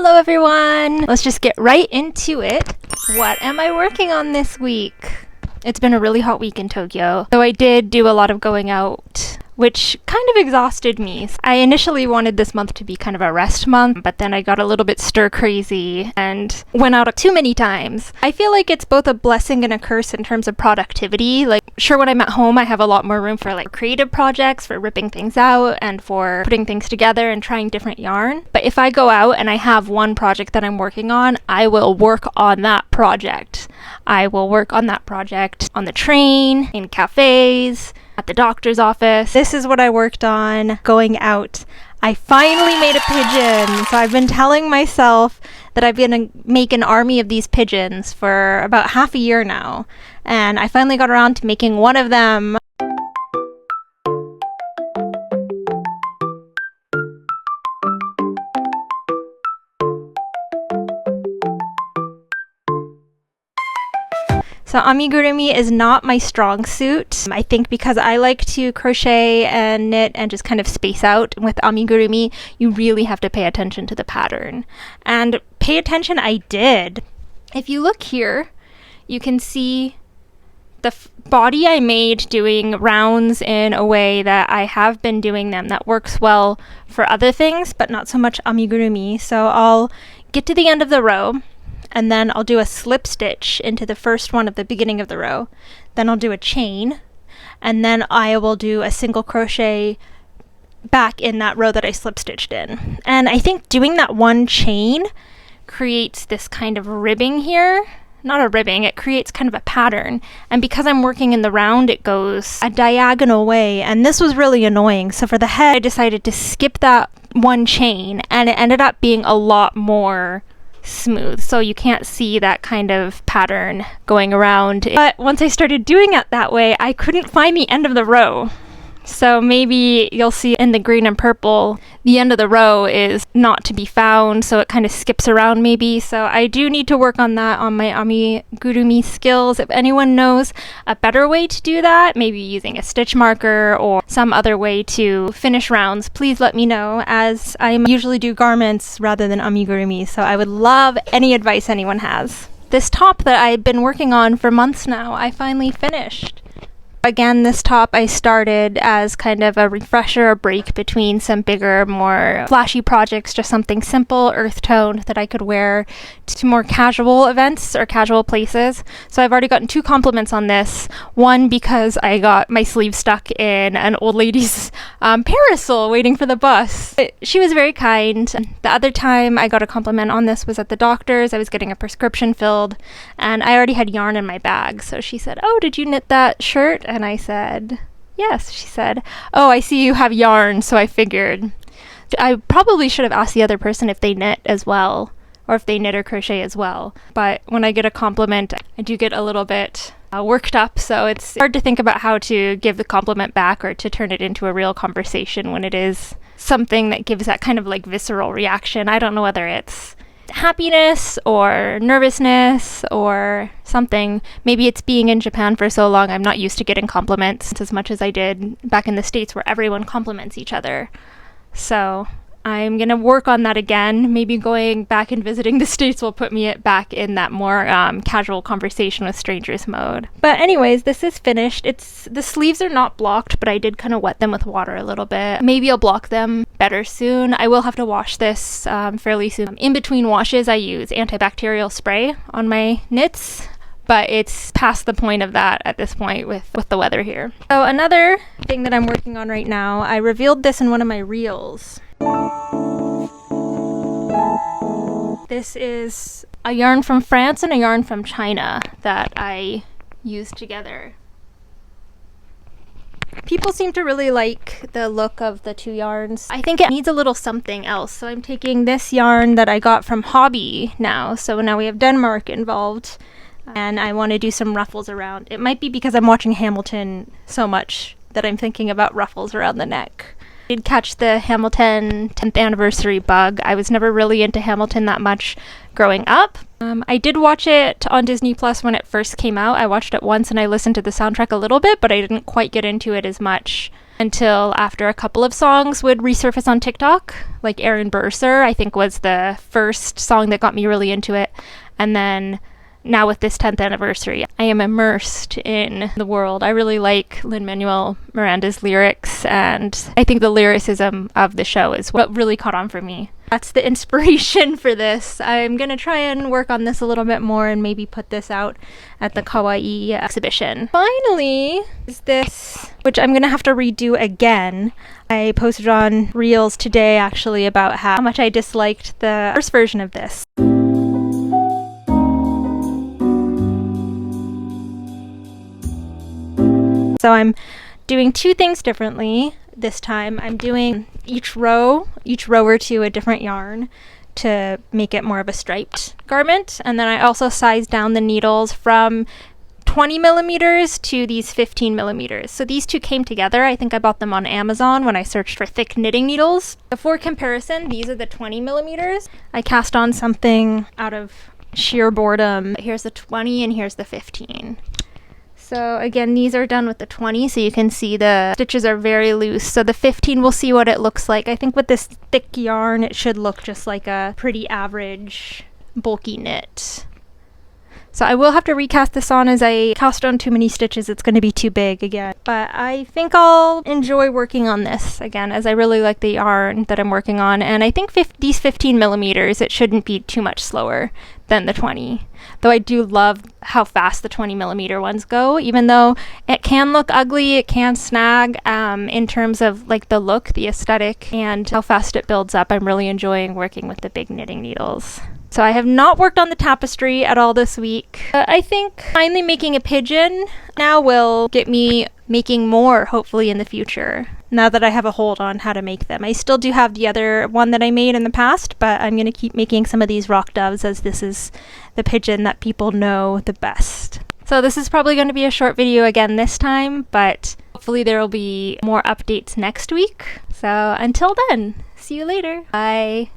Hello everyone! Let's just get right into it. What am I working on this week? It's been a really hot week in Tokyo, so I did do a lot of going out, which kind of exhausted me. I initially wanted this month to be kind of a rest month, but then I got a little bit stir crazy and went out too many times. I feel like it's both a blessing and a curse in terms of productivity. Like, sure, when I'm at home, I have a lot more room for like creative projects, for ripping things out and for putting things together and trying different yarn. But if I go out and I have one project that I'm working on, I will work on that project. I will work on that project on the train, in cafes, at the doctor's office. This is what I worked on going out. I finally made a pigeon. So I've been telling myself that I've been to make an army of these pigeons for about half a year now. And I finally got around to making one of them. So amigurumi is not my strong suit. I think because I like to crochet and knit and just kind of space out. With amigurumi, you really have to pay attention to the pattern. And pay attention I did. If you look here, you can see the body I made doing rounds in a way that I have been doing them that works well for other things, but not so much amigurumi. So I'll get to the end of the row, and then I'll do a slip stitch into the first one at the beginning of the row. Then I'll do a chain, and then I will do a single crochet back in that row that I slip stitched in. And I think doing that one chain creates this kind of ribbing here. Not a ribbing, it creates kind of a pattern. And because I'm working in the round, it goes a diagonal way, and this was really annoying. So for the head, I decided to skip that one chain, and it ended up being a lot more smooth, so you can't see that kind of pattern going around. But once I started doing it that way, I couldn't find the end of the row. So maybe you'll see in the green and purple, the end of the row is not to be found, so it kind of skips around maybe. So I do need to work on that on my amigurumi skills. If anyone knows a better way to do that, maybe using a stitch marker or some other way to finish rounds, please let me know, as I usually do garments rather than amigurumi. So I would love any advice anyone has. This top that I've been working on for months now, I finally finished. Again, this top I started as kind of a refresher, a break between some bigger, more flashy projects, just something simple, earth toned that I could wear to more casual events or casual places. So I've already gotten 2 compliments on this. One, because I got my sleeve stuck in an old lady's parasol waiting for the bus. She was very kind. The other time I got a compliment on this was at the doctor's. I was getting a prescription filled, and I already had yarn in my bag. So she said, "Oh, did you knit that shirt?" And I said, "Yes." She said, "Oh, I see you have yarn." So I figured I probably should have asked the other person if they knit as well, or if they knit or crochet as well. But when I get a compliment, I do get a little bit worked up. So it's hard to think about how to give the compliment back or to turn it into a real conversation when it is something that gives that kind of like visceral reaction. I don't know whether it's happiness or nervousness or something. Maybe it's being in Japan for so long, I'm not used to getting compliments as much as I did back in the States, where everyone compliments each other. So I'm gonna work on that again. Maybe going back and visiting the States will put me back in that more casual conversation with strangers mode. But anyways, this is finished. The sleeves are not blocked, but I did kind of wet them with water a little bit. Maybe I'll block them better soon. I will have to wash this fairly soon. In between washes, I use antibacterial spray on my knits, but it's past the point of that at this point with the weather here. So another thing that I'm working on right now, I revealed this in one of my reels. This is a yarn from France and a yarn from China that I used together. People seem to really like the look of the 2 yarns. I think it needs a little something else. So I'm taking this yarn that I got from Hobby now. So now we have Denmark involved, and I want to do some ruffles around. It might be because I'm watching Hamilton so much that I'm thinking about ruffles around the neck. I did catch the Hamilton 10th anniversary bug. I was never really into Hamilton that much growing up. I did watch it on Disney Plus when it first came out. I watched it once and I listened to the soundtrack a little bit, but I didn't quite get into it as much until after a couple of songs would resurface on TikTok, like Aaron Burser, I think was the first song that got me really into it. And then now with this 10th anniversary, I am immersed in the world. I really like Lin-Manuel Miranda's lyrics, and I think the lyricism of the show is what really caught on for me. That's the inspiration for this. I'm going to try and work on this a little bit more and maybe put this out at the Kawaii exhibition. Finally, is this, which I'm going to have to redo again. I posted on Reels today actually about how much I disliked the first version of this. So I'm doing two things differently this time. I'm doing each row or two a different yarn to make it more of a striped garment. And then I also sized down the needles from 20 millimeters to these 15 millimeters. So these two came together. I think I bought them on Amazon when I searched for thick knitting needles. For comparison, these are the 20 millimeters. I cast on something out of sheer boredom. Here's the 20 and here's the 15. So again, these are done with the 20, so you can see the stitches are very loose. So the 15, we'll see what it looks like. I think with this thick yarn, it should look just like a pretty average bulky knit. So I will have to recast this on. As I cast on too many stitches, it's going to be too big again. But I think I'll enjoy working on this again, as I really like the yarn that I'm working on. And I think these 15 millimeters, it shouldn't be too much slower than the 20. Though I do love how fast the 20 millimeter ones go, even though it can look ugly, it can snag in terms of like the look, the aesthetic, and how fast it builds up. I'm really enjoying working with the big knitting needles. So I have not worked on the tapestry at all this week. I think finally making a pigeon now will get me making more, hopefully, in the future, now that I have a hold on how to make them. I still do have the other one that I made in the past, but I'm going to keep making some of these rock doves, as this is the pigeon that people know the best. So this is probably going to be a short video again this time, but hopefully there will be more updates next week. So until then, see you later. Bye.